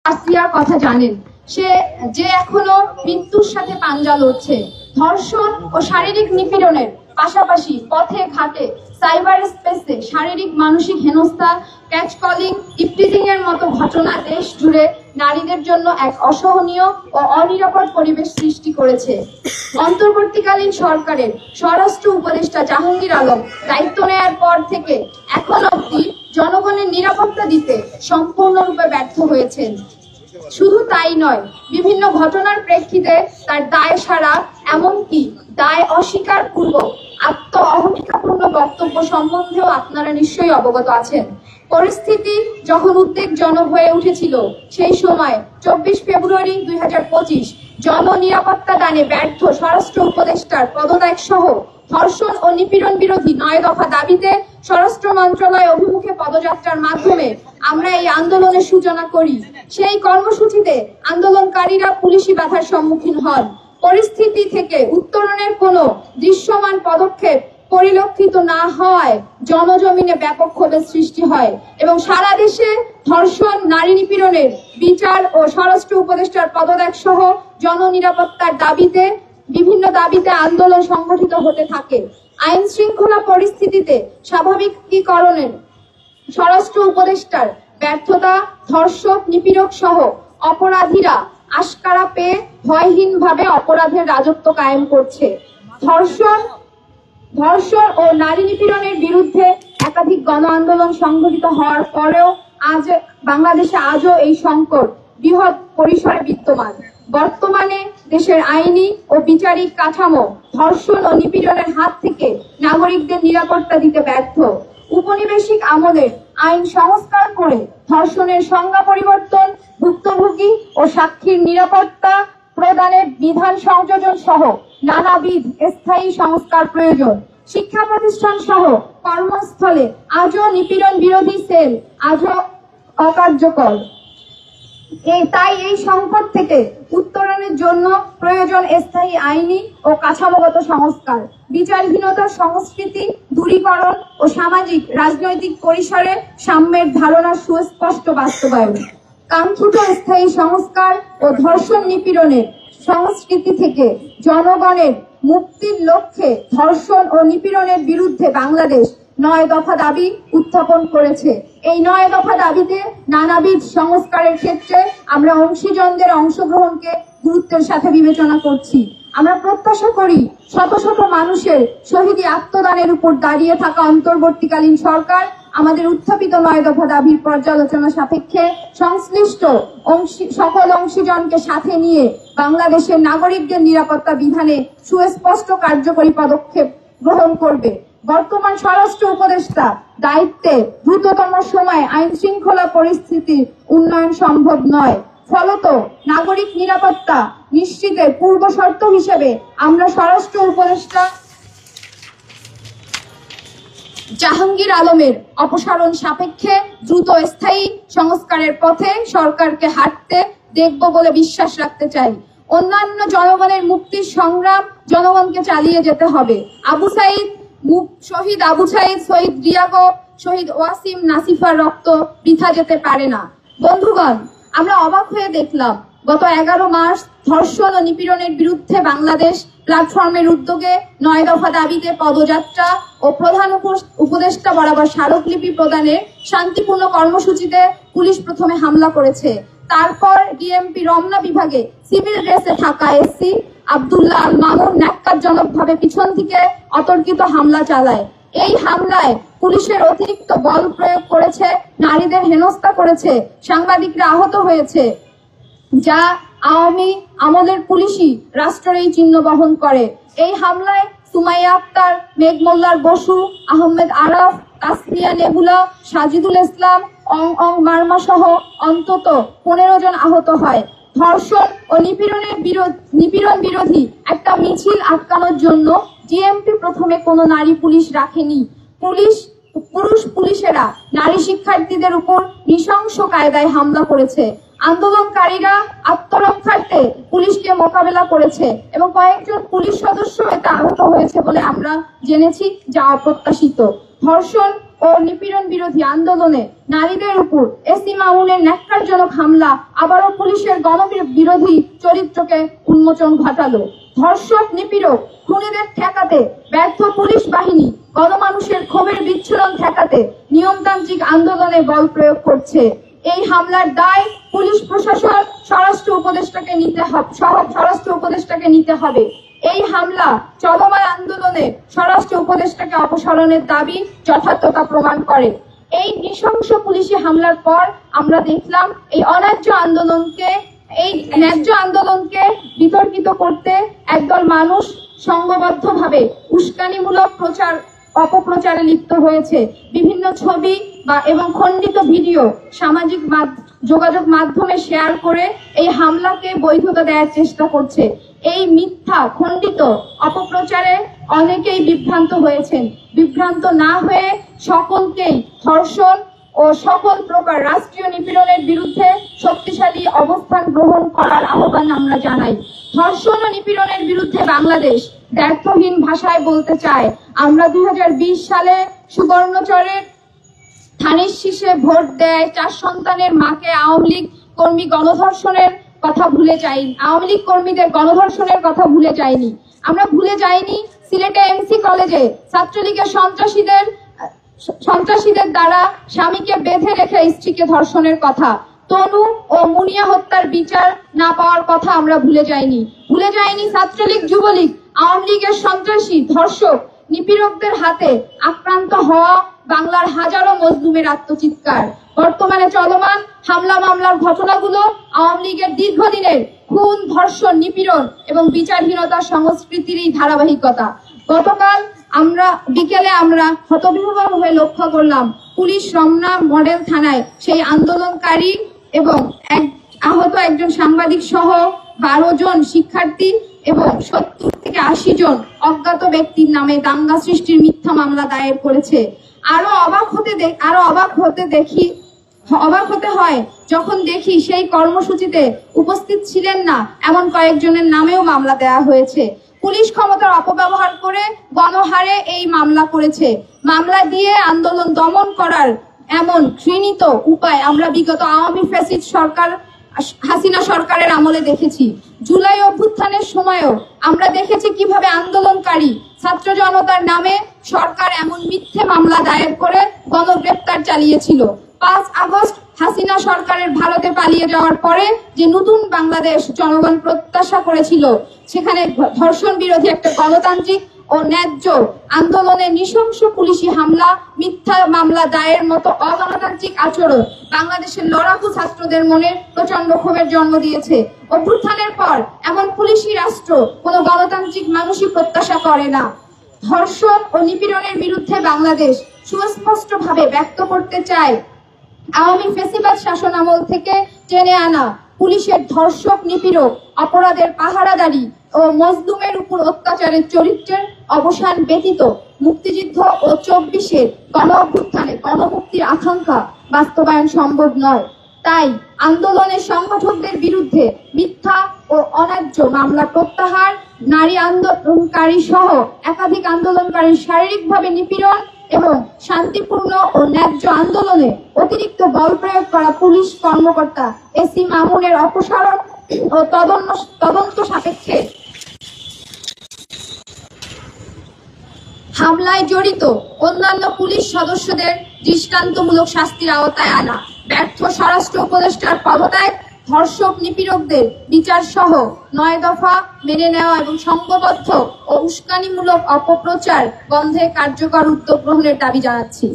আসিয়ার কথা জানেন, সে যে এখনো মৃত্যুর সাথে পাঞ্জা লড়ছে। ধর্ষণ ও শারীরিক নিপীড়নের পাশাপাশি পথে ঘাটে সাইবার স্পেসে শারীরিক মানসিক হেনস্থা, ক্যাচ কলিং, ইপটিজিং এর মতো ঘটনা দেশ জুড়ে নারীদের জন্য এক অসহনীয় ও অনিরাপদ পরিবেশ সৃষ্টি করেছে। অন্তর্বর্তীকালীন সরকারের স্বরাষ্ট্র উপদেষ্টা জাহাঙ্গীর আলম দায়িত্ব নেয়ার পর থেকে এখন অবধি জনগণের নিরাপত্তা দিতে সম্পূর্ণরূপে ব্যর্থ হয়েছেন। শুধু তাই নয়, বিভিন্ন ঘটনার প্রেক্ষিতে তার দায় সারা, এমনকি দায় অস্বীকার পূর্বক আত্ম অহমিকাপূর্ণ বক্তব্য সম্বন্ধেও আপনারা নিশ্চয়ই অবগত আছেন। পরিস্থিতি যখন উদ্বেগজনক হয়ে উঠেছিল, সেই সময় 24 ফেব্রুয়ারি 2025 জননিরাপত্তা দানে ব্যর্থ স্বরাষ্ট্র উপদেষ্টার পদত্যাগ সহ ধর্ষণ ও নিপীড়ন বিরোধী 9 দফা দাবিতে স্বরাষ্ট্র মন্ত্রণালয় অভিমুখে পদযাত্রার মাধ্যমে আমরা এই আন্দোলনের সূচনা করি। সেই কর্মসূচিতে আন্দোলনকারীরা পুলিশি বাধার সম্মুখীন হন। পরিস্থিতি থেকে উত্তরণের কোনো দৃশ্যমান পদক্ষেপ পরিলক্ষিত না হয় জনজমিনে ব্যাপক ক্ষোভের সৃষ্টি হয় এবং সারা দেশে ধর্ষণ, নারী নিপীড়নের বিচার ও স্বরাষ্ট্র উপদেষ্টার পদত্যাগ সহ জননিরাপত্তার দাবিতে বিভিন্ন দাবিতে আন্দোলন সংগঠিত হতে থাকে। আইন শৃঙ্খলা পরিস্থিতিতে স্বাভাবিকীকরণের স্বরাষ্ট্র উপদেষ্টার ব্যর্থতা, ধর্ষক, নিপীড়ক সহ অপরাধীরা আশকারা পেয়ে ভয়হীনভাবে অপরাধের রাজত্ব কায়েম করছে। ধর্ষণ ও নারী নিপীড়নের বিরুদ্ধে একাধিক গণ আন্দোলন সংঘটিত হওয়ার পরেও বাংলাদেশে আজও এই সংকট বৃহৎ পরিসরে বিদ্যমান। বর্তমানে দেশের আইনি ও বিচারিক কাঠামো ধর্ষণ ও নিপীড়নের হাত থেকে নাগরিকদের নিরাপত্তা দিতে ব্যর্থ। উপনিবেশিক আমলের আইন সংস্কার করে ধর্ষণের সংজ্ঞা পরিবর্তন, ভুক্তভোগী ও সাক্ষীর নিরাপত্তা প্রদানের বিধান সংযোজন সহ নানাবিধ স্থায়ী সংস্কার প্রয়োজন। শিক্ষা প্রতিষ্ঠান সহ কর্মস্থলে আজও নিপীড়ন বিরোধী সেল আজও অকার্যকর। তাই এই সংকট থেকে উত্তরণের জন্য প্রয়োজন স্থায়ী আইনি ও কাঠামোগত সংস্কার, বিচারহীনতার সংস্কৃতি দূরীকরণ ও সামাজিক রাজনৈতিক পরিসরে সাম্যের ধারণার সুস্পষ্ট বাস্তবায়ন। কাঙ্ক্ষিত স্থায়ী সংস্কার ও ধর্ষণ নিপীড়নের সংস্কৃতি থেকে জনগণের মুক্তির লক্ষ্যে ধর্ষণ ও নিপীড়নের বিরুদ্ধে বাংলাদেশ 9 দফা দাবি উত্থাপন করেছে। এই 9 দফা দাবিতে নানাবিধ সংস্কারের ক্ষেত্রে আমরা অংশীজনদের অংশগ্রহণকে গুরুত্বের সাথে বিবেচনা করছি। আমরা প্রত্যাশা করি শত শত মানুষের শহীদী আত্মদানের উপর দাঁড়িয়ে থাকা অন্তর্বর্তীকালীন সরকার আমাদের উত্থাপিত 9 দফা দাবির পর্যালোচনা সাপেক্ষে সংশ্লিষ্ট সকল অংশীজনকে সাথে নিয়ে বাংলাদেশের নাগরিকদের নিরাপত্তা বিধানে সুস্পষ্ট কার্যকরী পদক্ষেপ গ্রহণ করবে। বর্তমান স্বরাষ্ট্র উপদেষ্টা দায়িত্বে দ্রুততম সময়ে আইন শৃঙ্খলা পরিস্থিতির উন্নয়ন সম্ভব নয়। ফলত নাগরিক নিরাপত্তা নিশ্চিতের পূর্ব শর্ত হিসেবে আমরা স্বরাষ্ট্র উপদেষ্টা জাহাঙ্গীর আলমের অপসারণ সাপেক্ষে দ্রুত স্থায়ী সংস্কারের পথে সরকারকে হাঁটতে দেখব বলে বিশ্বাস রাখতে চাই। অন্যান্য জনগণের মুক্তির সংগ্রাম জনগণকে চালিয়ে যেতে হবে। শহীদ আবু সাইদ, শহীদ রিয়াগো, শহীদ ওয়াসিম, নাসিফার রক্ত বৃথা যেতে পারে না। বন্ধুগণ, আমরা অবাক হয়ে দেখলাম গত 11 মাস ধর্ষণ ও নিপীড়নের বিরুদ্ধে বাংলাদেশ প্ল্যাটফর্মের উদ্যোগে 9 দফা দাবিতে পদযাত্রা ও প্রধান উপদেষ্টা বরাবর স্মারকলিপি প্রদানের শান্তিপূর্ণ কর্মসূচিতে পুলিশ প্রথমে হামলা করেছে। তারপর ডিএমপি রমনা বিভাগে সিভিল ড্রেসে থাকা এসসি আব্দুল্লাহ আল মামুন ন্যাক্কারজনকভাবে পিছন থেকে অতর্কিত হামলা চালায়। এই হামলায় পুলিশের অতিরিক্ত বল প্রয়োগ করেছে, নারীদের হেনস্থা করেছে, সাংবাদিকরা আহত হয়েছে, যা আওয়ামী আমলের পুলিশই রাষ্ট্রের এই চিহ্ন বহন করে। এই হামলায় সুমাইয়া আক্তার, মেঘ মোল্লার বসু, আহমেদ আরাফ, তাসনিয়া নেবুলা, সাজিদুল ইসলাম, মারমা সহ অন্তত 15 জন আহত হয়। ধর্ষণ ও নিপীড়ন বিরোধী একটা মিছিল আটকানোর জন্য ডিএমপি প্রথমে কোনো নারী পুলিশ রাখেনি। পুরুষ পুলিশেরা নারী শিক্ষার্থীদের উপর নৃশংস কায়দায় হামলা করেছে। আন্দোলনকারীরা আত্মরক্ষার্থে পুলিশকে মোকাবেলা করেছে এবং কয়েকজন পুলিশ সদস্য এতে আহত হয়েছে বলে আমরা জেনেছি, যা অপ্রত্যাশিত। ধর্ষণ ও ও নিপীড়ন বিরোধী আন্দোলনে নারীদের উপর এসি মামুনের ন্যাক্কারজনক হামলা আবারও পুলিশের গণবিরোধী চরিত্রকে উন্মোচন ঘটালো। ধর্ষক, নিপীড়ক, খুনিদের ঠেকাতে ব্যর্থ পুলিশ বাহিনী গণমানুষের ক্ষোভের বিচ্ছুরণ ঠেকাতে নিয়মতান্ত্রিক আন্দোলনে বল প্রয়োগ করছে। এই হামলার দায় পুলিশ প্রশাসন, স্বরাষ্ট্র উপদেষ্টাকে নিতে হবে। এই হামলা চলমান আন্দোলনে স্বরাষ্ট্র উপদেষ্টাকে অপসারণের দাবি যথার্থতা প্রমাণ করে। এই নৃশংস পুলিশি হামলার পর আমরা দেখলাম এই ন্যায্য আন্দোলনকে বিতর্কিত করতে একদল মানুষ সংঘবদ্ধভাবে উস্কানিমূলক অপপ্রচারে লিপ্ত হয়েছে। বিভিন্ন ছবি এবং খণ্ডিত ভিডিও সামাজিক যোগাযোগ মাধ্যমে শেয়ার করে এই হামলাকে বৈধতা দেওয়ার চেষ্টা করছে। এই মিথ্যা খণ্ডিত অপপ্রচারে অনেকেই বিভ্রান্ত হয়েছেন। বিভ্রান্ত না হয়ে সকলকেই ধর্ষণ ও সকল প্রকার রাষ্ট্রীয় নিপীড়নের বিরুদ্ধে শক্তিশালী অবস্থান গ্রহণ করার আহ্বান আমরা জানাই। ধর্ষণ ও নিপীড়নের বিরুদ্ধে বাংলাদেশ দ্ব্যর্থহীন ভাষায় বলতে চায়, আমরা 2020 সালে সুবর্ণচরের ধানের শীষে ভোট দেয় 4 সন্তানের মাকে আওয়ামী লীগ কর্মীদের গণধর্ষণের কথা ভুলে যায়নি। আমরা ভুলে যাইনি সিলেটে এমসি কলেজে ছাত্রলীগের সন্ত্রাসীদের দ্বারা স্বামীকে বেঁধে রেখে স্ত্রীকে ধর্ষণের কথা। তনু ও মুনিয়া হত্যার বিচার না পাওয়ার কথা আমরা ভুলে যাইনি ছাত্রলীগ, যুবলীগ, আওয়ামী লীগের সন্ত্রাসী, ধর্ষক, নিপীড়কদের হাতে আক্রান্ত হওয়া বাংলার হাজারো মজলুমের আত্মচিৎকার। বর্তমানে চলমান হামলা মামলার ঘটনাগুলো আওয়ামী লীগের দীর্ঘদিনের খুন, ধর্ষণ, নিপীড়ন এবং বিচারহীনতার সংস্কৃতিরই ধারাবাহিকতা। গতকাল বিকেলে আমরা হতবিহ্বল হয়ে লক্ষ্য করলাম পুলিশ রমনা মডেল থানায় সেই আন্দোলনকারী এবং আহত একজন সাংবাদিক সহ 12 জন শিক্ষার্থী এবং 70 থেকে 80 জন অজ্ঞাত ব্যক্তির নামে দাঙ্গা সৃষ্টির মিথ্যা মামলা দায়ের করেছে। আরো অবাক হতে হয় যখন দেখি সেই কর্মসূচিতে উপস্থিত ছিলেন না এমন কয়েকজনের নামেও মামলা দেওয়া হয়েছে। পুলিশ ক্ষমতার অপব্যবহার করে গণহারে এই মামলা করেছে। মামলা দিয়ে আন্দোলন দমন করার এমন ঘৃণিত উপায় আমরা বিগত আওয়ামী ফ্যাসিস্ট সরকার হাসিনা সরকারের আমলে দেখেছি। জুলাই অভ্যুত্থানের সময়ও আমরা দেখেছি কিভাবে আন্দোলনকারী ছাত্র জনতার নামে সরকার এমন মিথ্যে মামলা দায়ের করে গণগ্রেপ্তার চালিয়েছিল। 5 আগস্ট হাসিনা সরকারের ভারতে পালিয়ে যাওয়ার পরে যে নতুন বাংলাদেশ জনগণ প্রত্যাশা করেছিল, সেখানে ধর্ষণ বিরোধী একটা গণতান্ত্রিক ও ন্যায্য আন্দোলনে নৃশংস পুলিশি হামলা, মিথ্যা মামলা দায়ের মতো অগণতান্ত্রিক আচরণ বাংলাদেশের লড়াকু ছাত্রদের মনে প্রচন্ড ক্ষোভের জন্ম দিয়েছে। অভ্যুত্থানের পর এমন পুলিশি রাষ্ট্র কোনো গণতান্ত্রিক মানুষই প্রত্যাশা করে না। ধর্ষণ ও নিপীড়নের বিরুদ্ধে বাংলাদেশ সুস্পষ্টভাবে ব্যক্ত করতে চায় আওয়ামী ফ্যাসিবাদ শাসনামল থেকে টেনে আনা পুলিশের ধর্ষক, নিপীড়ক, অপরাধের পাহারাদারি ও মজলুমের উপর অত্যাচারের চরিত্রের অবসান ব্যতীত মুক্তিযুদ্ধ ও 24-এর গণ অভ্যুত্থানে গণমুক্তির আকাঙ্ক্ষা বাস্তবায়ন সম্ভব নয়। তাই আন্দোলনের সংগঠকদের বিরুদ্ধে মিথ্যা ও অন্যায্য মামলা প্রত্যাহার, নারী আন্দোলনকারী সহ একাধিক আন্দোলনকারী শারীরিকভাবে নিপীড়ন এবং শান্তিপূর্ণ ও ন্যায্য আন্দোলনে অতিরিক্ত বল প্রয়োগ করা পুলিশ কর্মকর্তা এসি মামুনের অপসারণ ও তদন্ত সাপেক্ষে হামলায় জড়িত অন্যান্য পুলিশ সদস্যদের দৃষ্টান্তমূলক শাস্তির আওতায় আনা, ব্যর্থ স্বরাষ্ট্র উপদেষ্টার পদত্যাগ, ধর্ষক, নিপীড়কদের বিচার সহ 9 দফা মেনে নেওয়া এবং সংঘবদ্ধ ও উস্কানিমূলক অপপ্রচার বন্ধে কার্যকর উদ্যোগ গ্রহণের দাবি জানাচ্ছি।